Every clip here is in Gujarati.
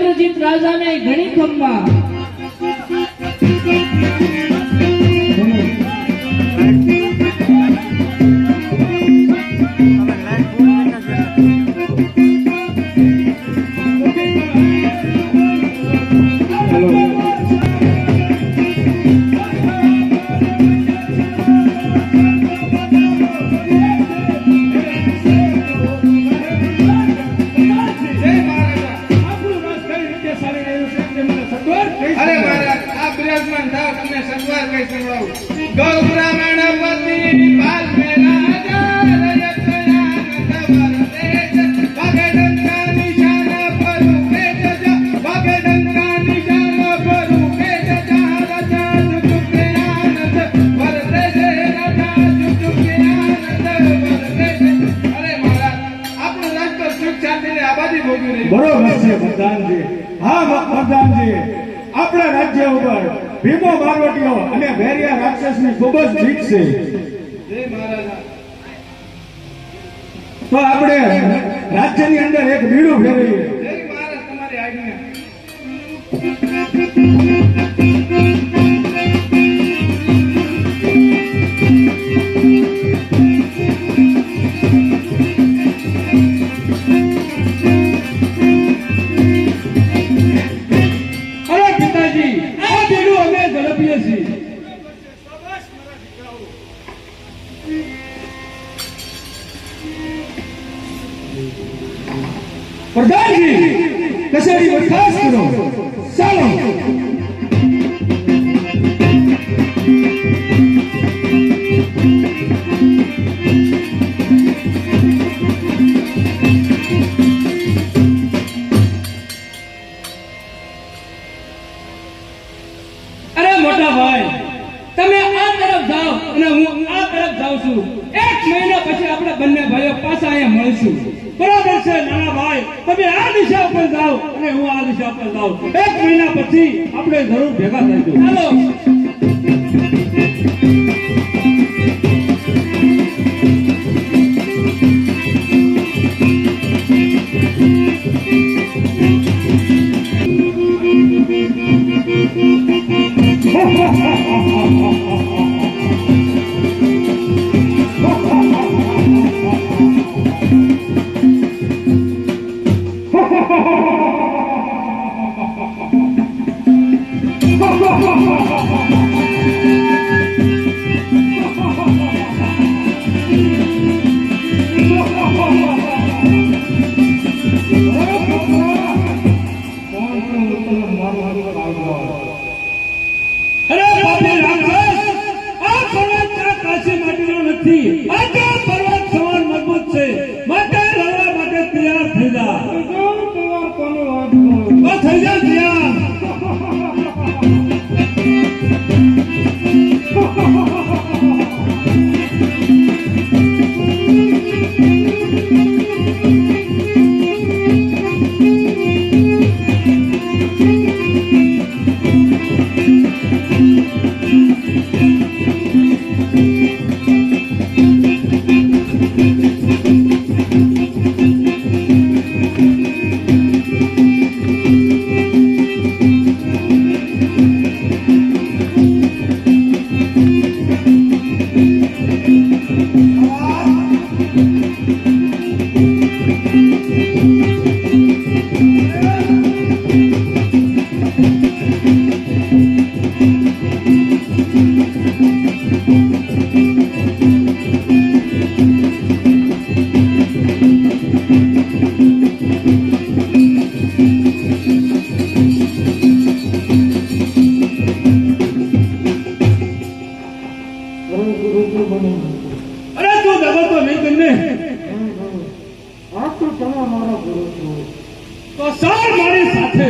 ઇન્દ્રજીત રાજાને ઘણી ખમ્મા બરોબર છે પ્રધાનજી. હા પ્રધાનજી, આપણા રાજ્ય ઉપર ભીમો બારવટીઓ અને ભેરિયા રાક્ષસની ખૂબ જ જીત છે. તો આપણે રાજ્યની અંદર એક બીડું ફેરવીએ. તમારી આજ્ઞા. પ્રધાનજી, કચેરી બરખાસ્ત કરો. ચાલો. અરે મોટા ભાઈ, તમે આ તરફ જાઓ અને હું આ તરફ જાઉં છું. 1 મહિના પછી આપણે બંને ભાઈઓ પાછા અહીંયા મળીશું. બરાબર છે નાના ભાઈ, તમે આ દિશા ઉપર જાઓ અને હું આ દિશા ઉપર જાઉં. 1 મહિના પછી આપણે જરૂર ભેગા થઈશું. ચાલો. અરે તું દગો તો નહીં તમને. આ તો તમે મારો ગુરુ છો. તો સાર મારી સાથે.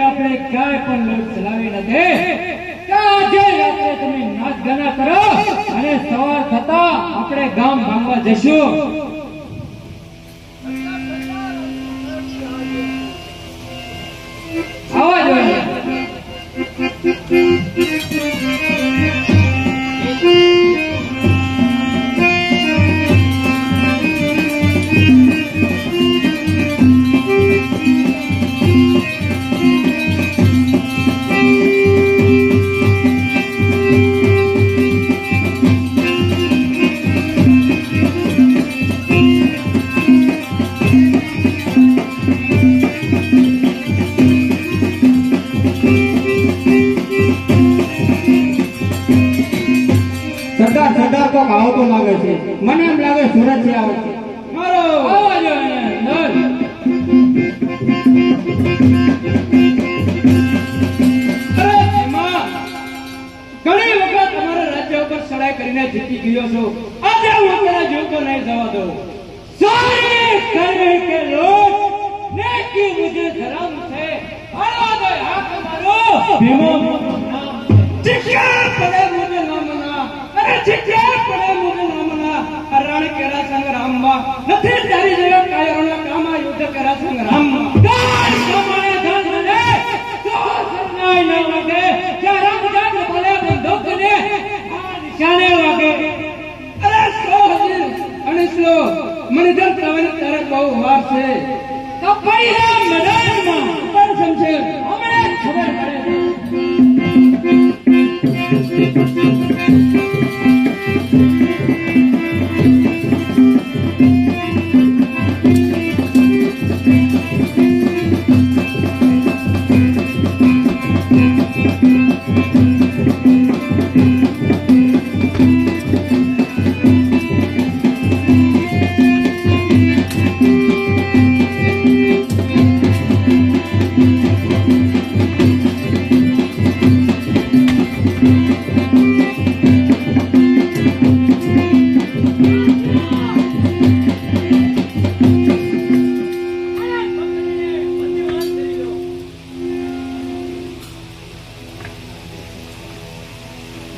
આપણે ક્યાંય પણ લોક ચલાવી નથી. આજે આપણે તમે નાચ ગાના કરો અને સવાર થતા આપણે ગામ ભાંગવા જઈશું. આવા જોઈએ. મને એમ લાગે સુરત થી આવે છે મારો અવાજ અંદર ઘણી વખત તમારા રાજ્ય ઉપર ચડાઈ કરીને જીતી ગયો છો આજે હું અત્યારે જીવતો નહીં જવા દઉં સારી કરે કે લોટ નેકી મુજે ધર્મ છે હળવા દે હાથ મારો ભીમો નામ ચિક્કા પડે મુજે નામના અરે ચિક્કા પડે મુજે નામના રણ કેરા સંગ્રામમાં નથી તારી જેવા કાયરોના કામા યુદ્ધ કેરા સંગ્રામમાં ગાડ કમાય ધન રે તો સન્નાઈ ન લાગે ચારમ જાત ભલે બંદૂક ને આ નિશાને વાગે અરે સો હજી અણસલો મને જન તવન તરત બહુ વાર છે તો પડી હે મેદાનમાં પર સમશે હમણે ખબર પડે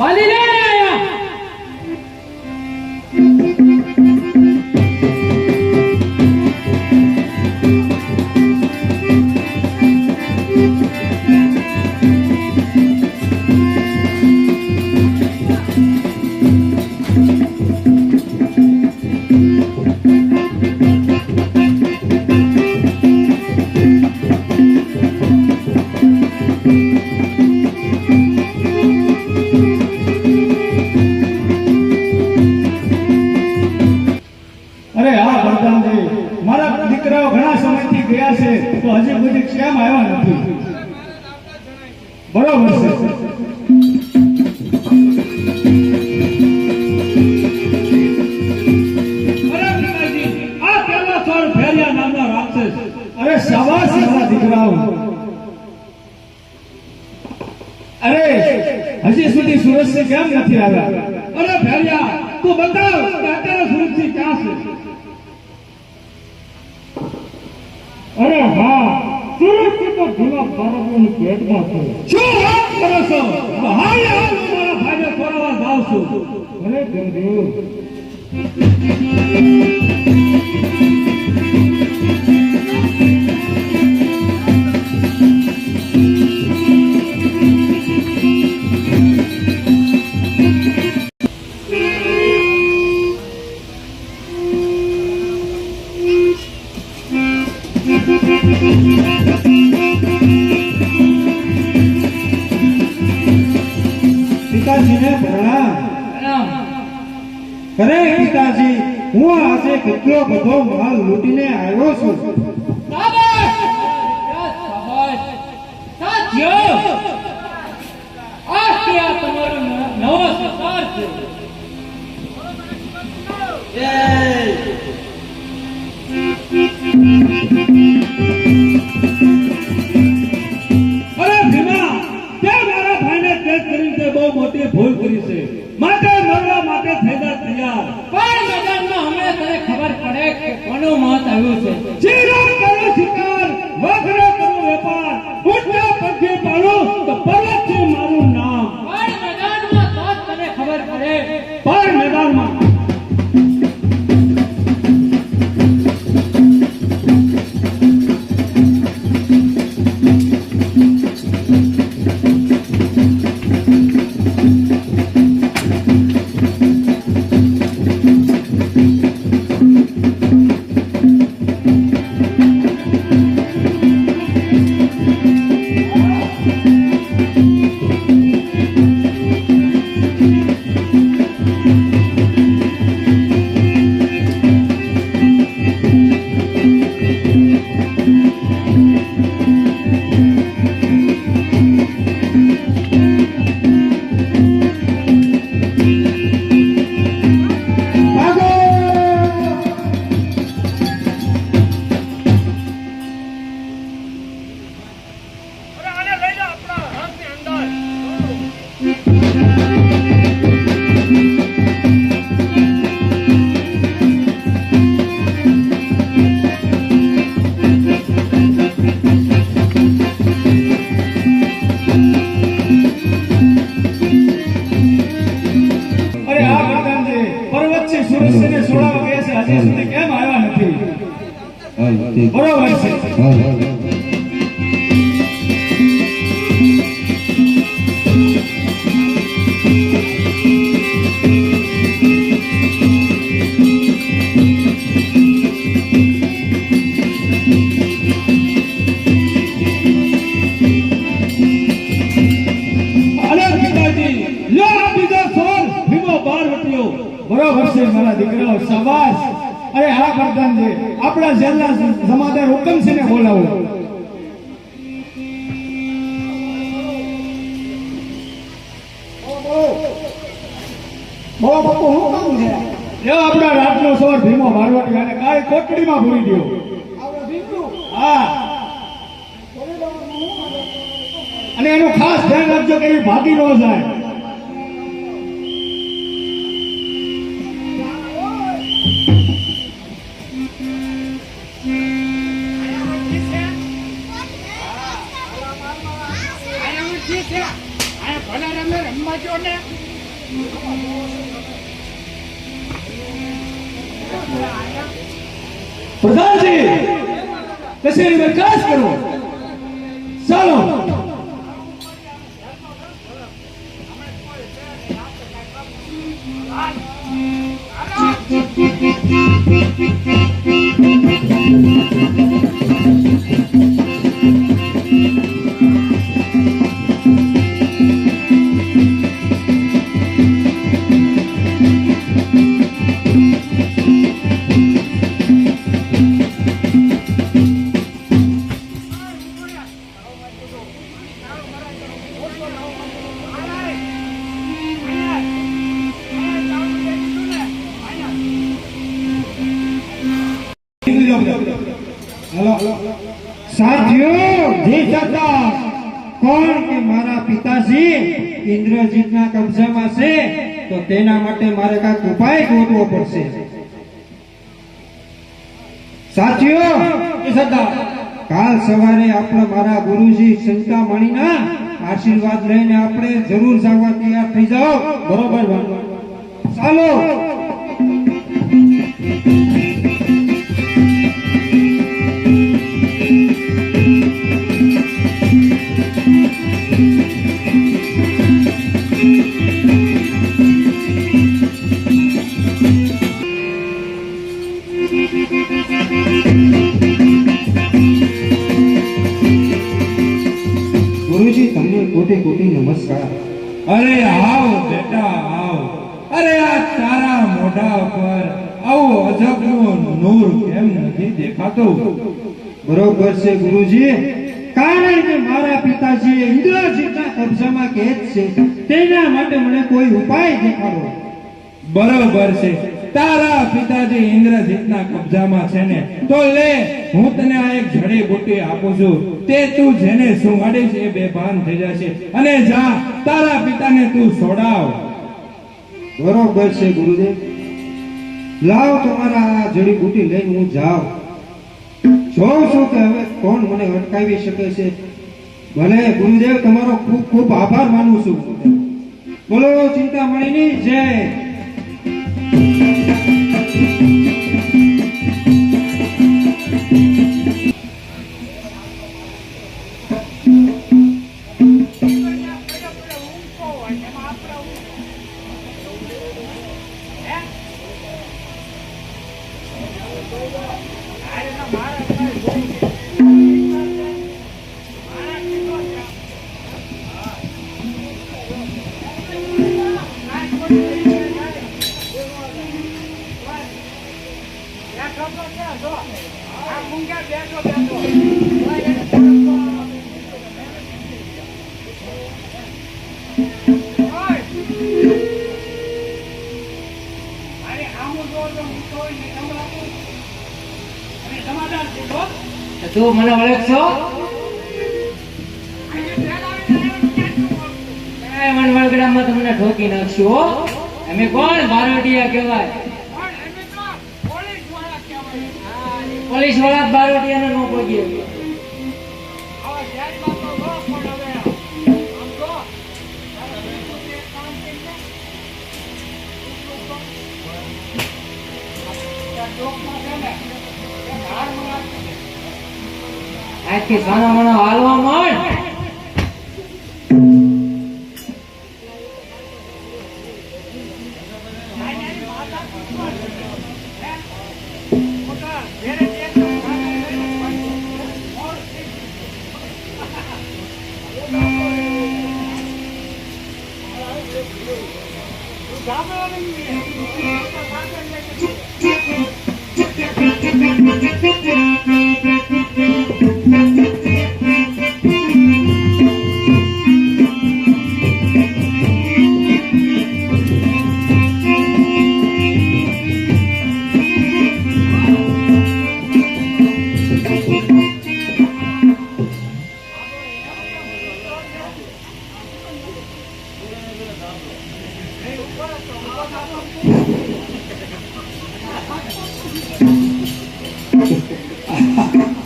વાલી લે આયા અરે હા વરદાનજી, મારા દીકરાઓ ઘણા સમયથી ગયા છે તો હજી સુધી કેમ આવ્યા નથી? બરોબર છે. આ પેલા સોળ ભેરિયા નામનો રાક્ષસ. અરે શાબાશ મારા દીકરાઓ. અરે હજી સુધી સુરત થી કેમ નથી આવ્યા? અરે ભેરિયા, તું બતાવ કે અત્યારે સુરતથી ક્યાં છે? અરે હા, સુરતથી તો જૂના બાળકોની પેટમાં છે. શું વાત કરો છો? હાલ હાલ મારા ભાઈને ખોરાવા જાઉં છું. અરે ગુરુદેવ, પિતાજીને પ્રણામ. અરે પિતાજી, હું આજે કેટલો બધો માલ લૂટીને આવ્યો છું. શાબાશ શાબાશ સાચો આ તમારો નવો સરકાર છે. અરે ભીમા, તે મારા ભાઈને કેદ કરીને તે બહુ મોટી ભૂલ કરી છે. માટે મરવા માટે થઈ જા તૈયાર. પણ મેદાનમાં હમણાં તને ખબર પડે કે કોનું મોત આવ્યું છે. ચીરો કરો શિકાર, વગરો કરો વેપાર, ઊંચા પગે પાડો તો પર્વત છે મારું નામ. પણ મેદાનમાં તો જ તને ખબર પડે. પણ મેદાનમાં અરે પિતાજી લો આ બીજો સોલ ભીમો બારવટીયો. બરોબર છે મારા દીકરાઓ, શાબાશ. અરે હા પ્રધાનજી, આપણા જેલના જમાદાર હુકમસિંહને બોલાવો. બોલો બાપુ, હું કામ છે? લ્યો આપણા રાતનો સોર ભીમો બારવટી અને કાળી કોટડીમાં પૂરી દો. હા, અને એનું ખાસ ધ્યાન રાખજો કે એ ભાગી ન જાય. પ્રધાનજી કચેરી બરખાસ્ત કરો. ચાલો. સાથીઓ જી સરદાર, કોણ કે મારા પિતાજી ઇન્દ્રજીતના કબજામાં છે તો તેના માટે મારે કાંઈક ઉપાય ગોતવો પડશે. સાથીઓ જી સરદાર, કાલ સવારે આપણે મારા ગુરુજી ચિંતામણીના આશીર્વાદ લઈને આપણે જરૂર જવા તૈયાર થઈ જાઓ. બરોબર ચાલો. ગુરુજી તમને કોટી કોટી નમસ્કાર. અરે આવ બેટા આવ. અરે આ તારા મોઢા પર આવો અજબનું નૂર કેમ નથી દેખાતું? બરોબર છે ગુરુજી, કારણ કે મારા પિતાજી ઇન્દ્રજીતના કબજામાં કેદ છે, તેના માટે મને કોઈ ઉપાય દેખાડો. બરોબર છે, તારા પિતાજી ઇન્દ્રજીતના કબજામાં છે ને, તો લે હું તને આ એક જડીબુટ્ટી આપું છું. તે તું જેને સુંઘાડીશ એ બેભાન થઈ જશે. અને જા તારા પિતાને તું છોડાવ. બરોબર છે ગુરુદેવ, લાવ તમારા આ જડીબુટ્ટી લઈને હું જાઉં. જોઉં છું કે હવે કોણ મને અટકાવી શકે છે. ભલે ગુરુદેવ, તમારો ખૂબ ખૂબ આભાર માનું છું. બોલો ચિંતામણીની જય. તું મને ઓળખશો? મન વળગડામાં તમને ઠોકી નાખશું હો. અમે કોણ? બારોટિયા કહેવાય. પોલીસ વાળા બારોટિયાને નો પહોંચીએ. બાકી સાના માના હાલવા માંડ.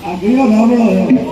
આ કયો ધાબળો છે?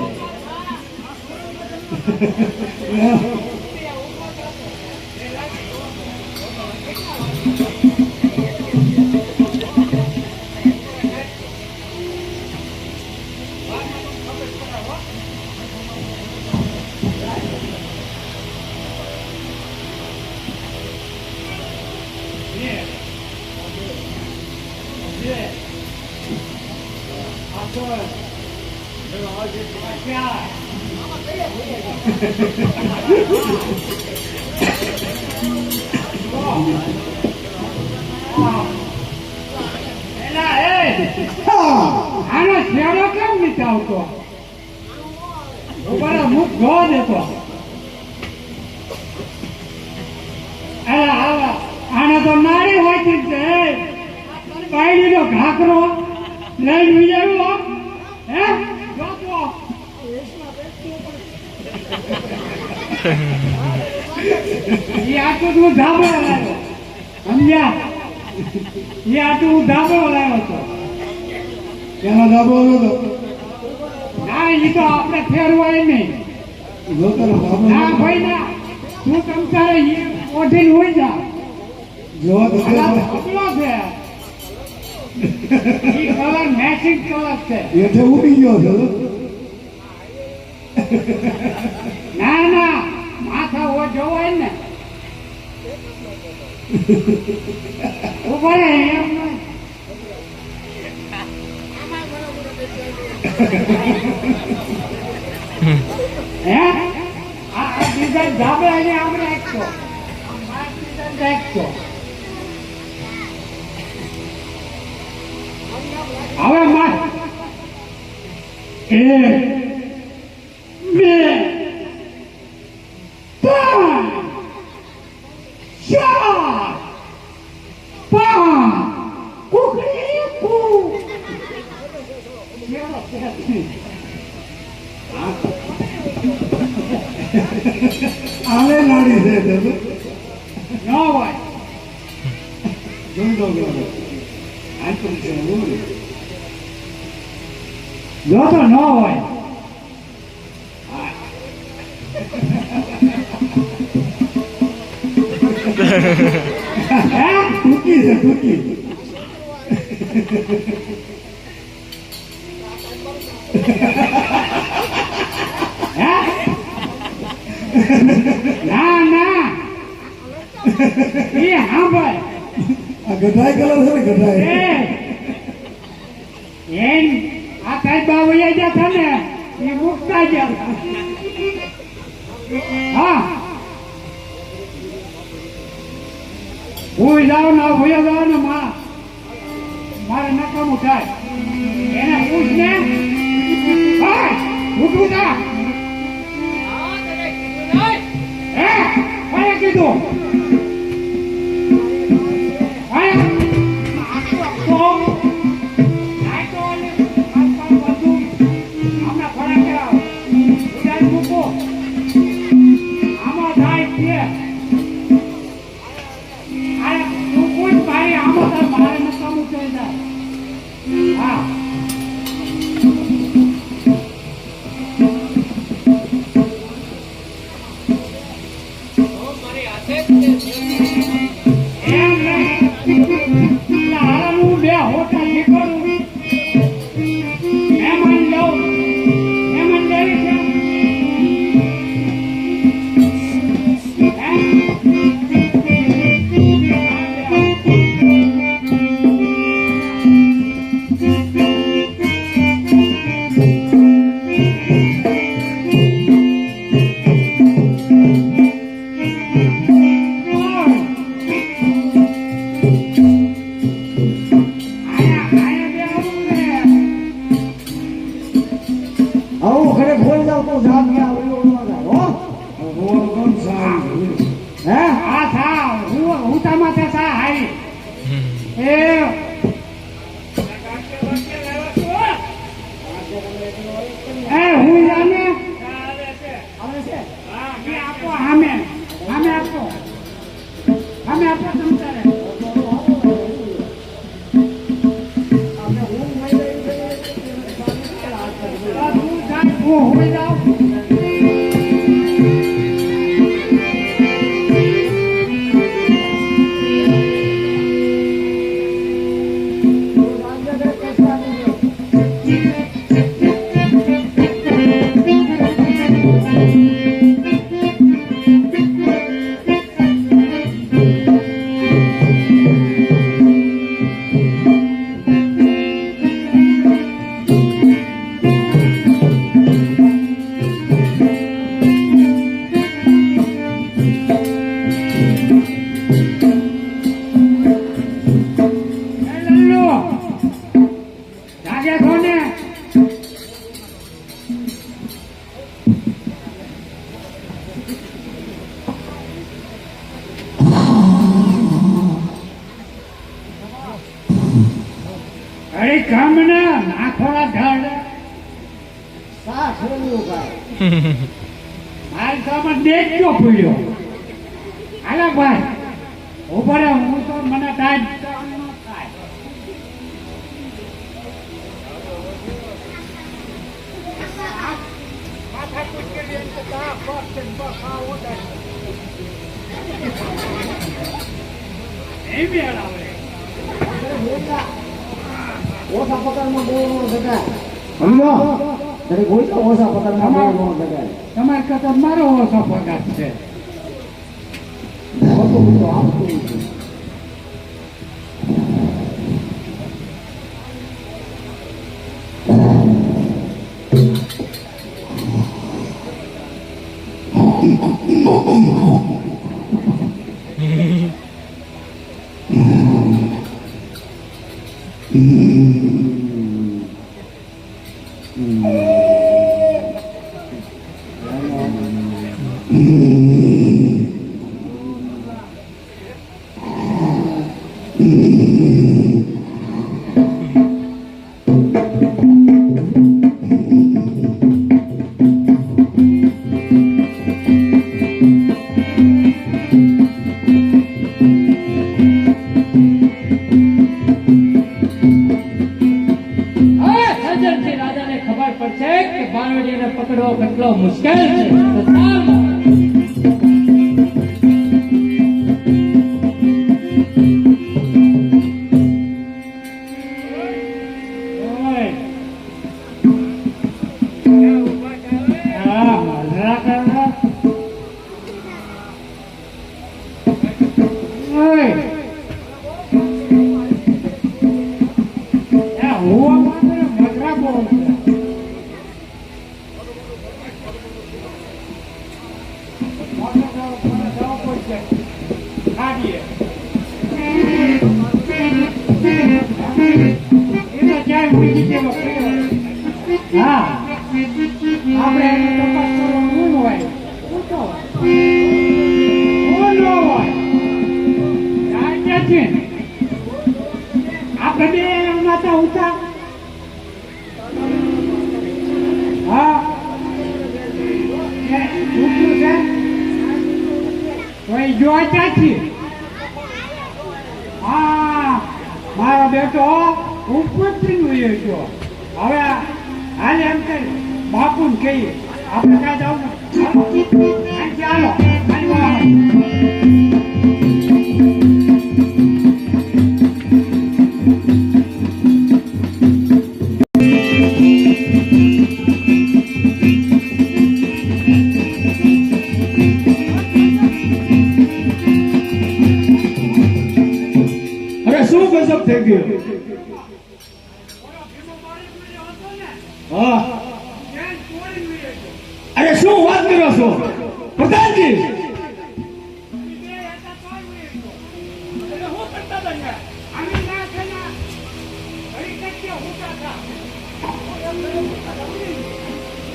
આનો શેડો કેમ નથી આવતો? બરાબર મુખ જોવા દેતો. આને તો નારી હોય છે બાયડીનો ઘાકરો લઈને વિચાર્યો હે જોતો એ આટલું તું ધાબળો લાવ્યો સમજ્યા? એ આટલું હું ધાબળો લાવ્યો હતો. એનો ધાબળો નતો. ના એ તો આપણે ફેરવાય નહીં. જોતેલો ધાબળો ના નતો. ભાઈ ના તું કંટાળે ઓઢીને હોય જા. જોવા તો દે. ધાબળો છે એ કલર મેચિંગ કલર છે. હેઠે ઉડી ગયો છે. ના ના માથા ઓ જોવાય ને ઉભા રહે એમ નહીં. હે આ બીજા ધાબળા ને આપણે એકસો હવે માર 1 2 3 4 5 કુકડી કુ આલે નાડી છે તે. ન હોય જોતો ગયો. આ તો છે ઓય. જો તો ન હોય. ટૂંકી છે ટૂંકી. ના ના એ હા ભાઈ આ ગઢાઈ કલર છે ને ગઢાઈ. એમ આ કઈ બાવૈયા જ્યાં છે ને એ મુકતા ગયા. હા હું જાઉં ને ભૂયો જાઉં ને મારે નકામું થાય એને પૂછ ને ઉઠું જા. હે કોને કીધું? હે આ થા હું તામાં તે સા હાઈ એ હું જાને આવે છે આપો સામે આપો સમજારે હું જાઉં અરે કામના નાખોડા ઢાળ મારી સામે દેખજો પડ્યો હાલા ભાઈ ઉપર હું તો મને ટાઈમ ઓછા પગારમાં બહુ ન શકાય સમજો ત્યારે કોઈ તો ઓછા પગારમાં બહુ ન શકાય તમારે કરતા મારો ઓછો પગાર છે ખોટું બધું આપતું નથી. પકડવો કેટલો મુશ્કેલ છે તો ચાલો. મારો બેટો ઉપરથી વયો ગયો. હવે હાલ એમ કરી બાપુને કહીએ આપણે ક્યાં જાવ ને ચાલો ગજબ થઈ ગયો. હા અરે શું વાત કરો છો પ્રધાનજી?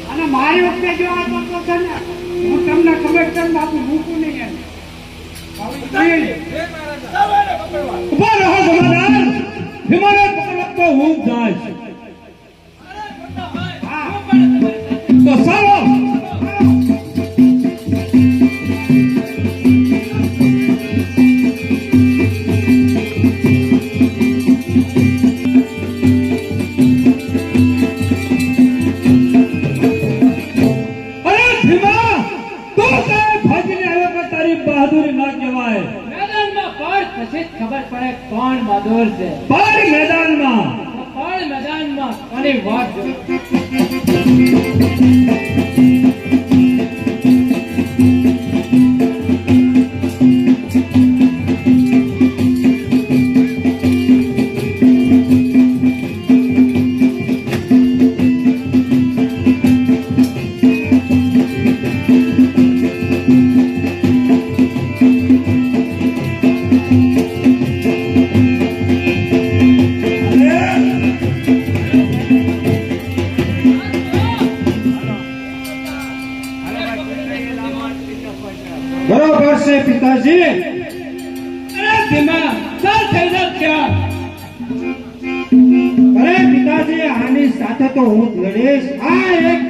અને મારી વખતે જો આ તો છે ને હું તમને કલેક્ટર બાપુ મૂકું નહીં એમ હવે ઉભા રહો જમાદાર, ભીમાને પકડવા તો હું જ જઈશ. તો ચાલો. અરે ભીમા, તું કઈ ભાગીને આવ્યો કે તારી બહાદુરી ના કહેવાય? મેદાનમાં પડ પછી જ ખબર પડે કોણ બહાદુર છે. બાર મેદાનમાં પડ મેદાનમાં કોની વાત જો. બરોબર છે પિતાજી. અરે ભીમા, ચાલ થઈ જા ત્યાં. અરે પિતાજી, આની સાથે તો હું જ લડીશ. આ એક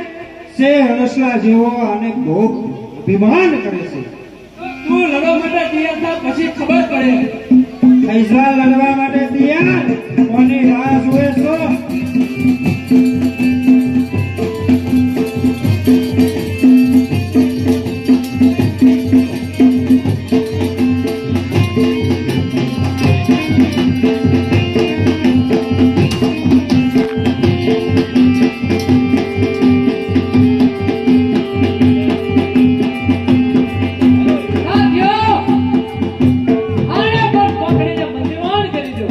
છે હરસલા જેવો અને બહુ અભિમાન કરે છે. તું લડવા માટે તૈયાર થા, પછી ખબર પડે. ફૈઝા લડવા માટે તૈયાર? કોની રાહ જુએ છો? સાથીઓ, આને પણ પકડીને બંદીવાન કરી દો.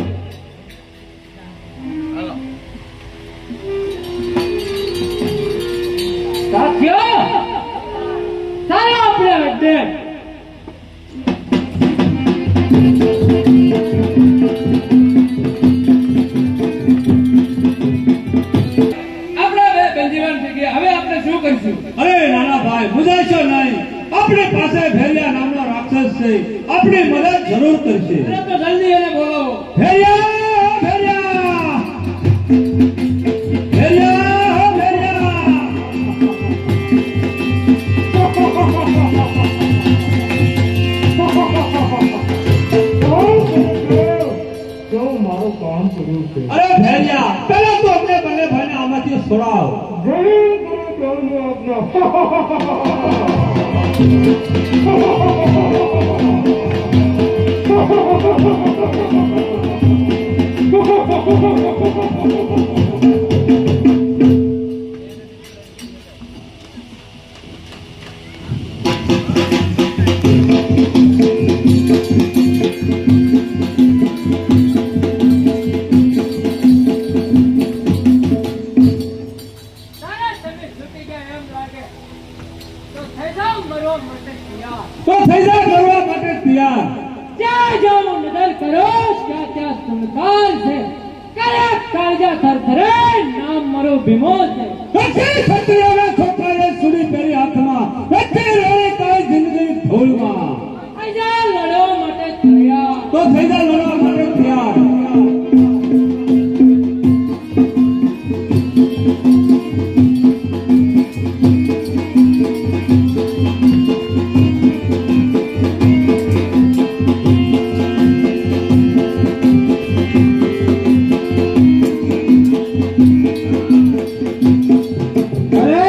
સાથીઓ, ચાલો આપણે અડ્ડે. આપણા બે બંદીવાન થઈ ગયા, હવે આપણે શું કરીશું? અરે નાના ભાઈ, મુજાશો નહીં. આપણી પાસે ભેરિયા નામનો રાક્ષસ છે, આપણી મદદ જરૂર કરશે. અરે તો જલ્દી એને બોલાવો. ભેરિયા, ભેરિયા! ભેરિયા, ભેરિયા! અરે ભેરિયા, પહેલા તો આપણે બંને ભાઈને આમાંથી છોડાવ. તારા તમે છૂટી ગયા એમ લાગે તો થઈ જાઓ મરવા માટે તૈયાર. તો થઈ જા કરવા માટે તૈયાર. જ્યાં જાઓ નજર કરો ત્યાં ત્યાં સુનકાર છે. કરે કાળજા થરથરે નામ મારો ભીમો છે. પછી ક્ષત્રિયોના છોકરાએ સુડી પહેરી હાથમાં, પછી રોડે કાંઈ જિંદગી ધૂળમાં. આજા લડવા માટે તૈયાર. તો થઈ જા લડવા માટે તૈયાર. અરે,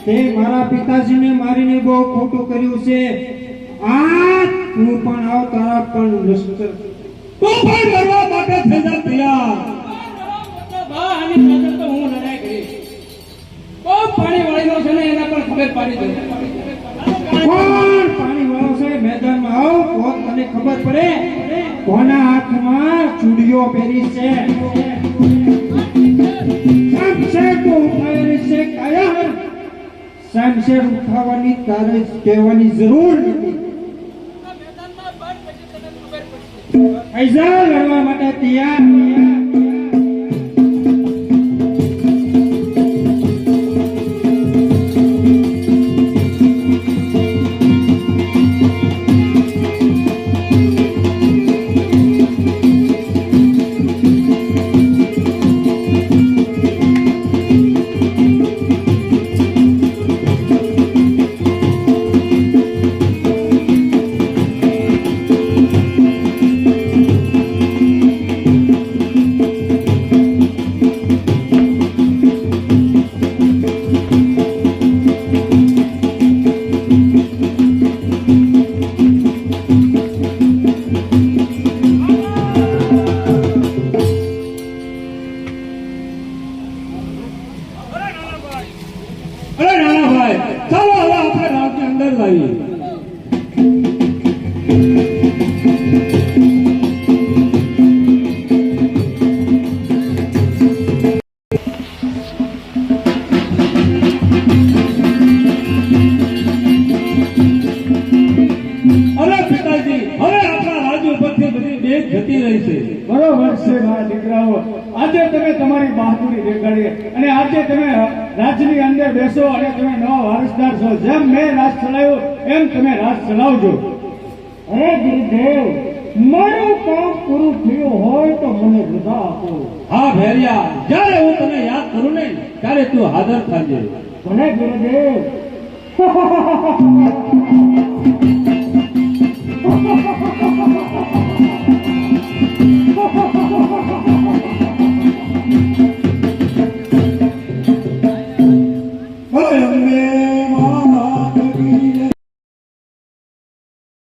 તે મારા પિતાજીને મારીને બહુ ખોટું કર્યું છે. આ તું પણ આવ, તારા પણ લશ્કર. તું પણ લડવા માટે થઈ જા તૈયાર. બા આની પાછળ તો હું લડાઈ કરીશ. કોઈ પાણી વાળીનો છે ને એના પર ખબર પાડી દઉં. કોણ પાણી વાળો છે? મેદાનમાં આવ તો તને ખબર પડે કોના હાથમાં ચૂડીઓ પહેરી છે. શમશેર તો ઉઠાવેલી છે કાયર. શમશેર ઉઠાવવાની તારે કહેવાની જરૂર નથી. ફૈઝા લડવા માટે તૈયાર. દેખાડી અને આજે તમે રાજની અંદર બેસો અને તમે નવા વારસદાર છો. જેમ મેં રાજ ચલાવ્યું એમ તમે રાજ ચલાવજો. અરે ગુરુદેવ, મારું કામ પૂરું થયું હોય તો મને રજા આપો. હા ભેરિયા, જ્યારે હું તને યાદ કરું ને ત્યારે તું હાજર થજે. ભલે ગુરુદેવ.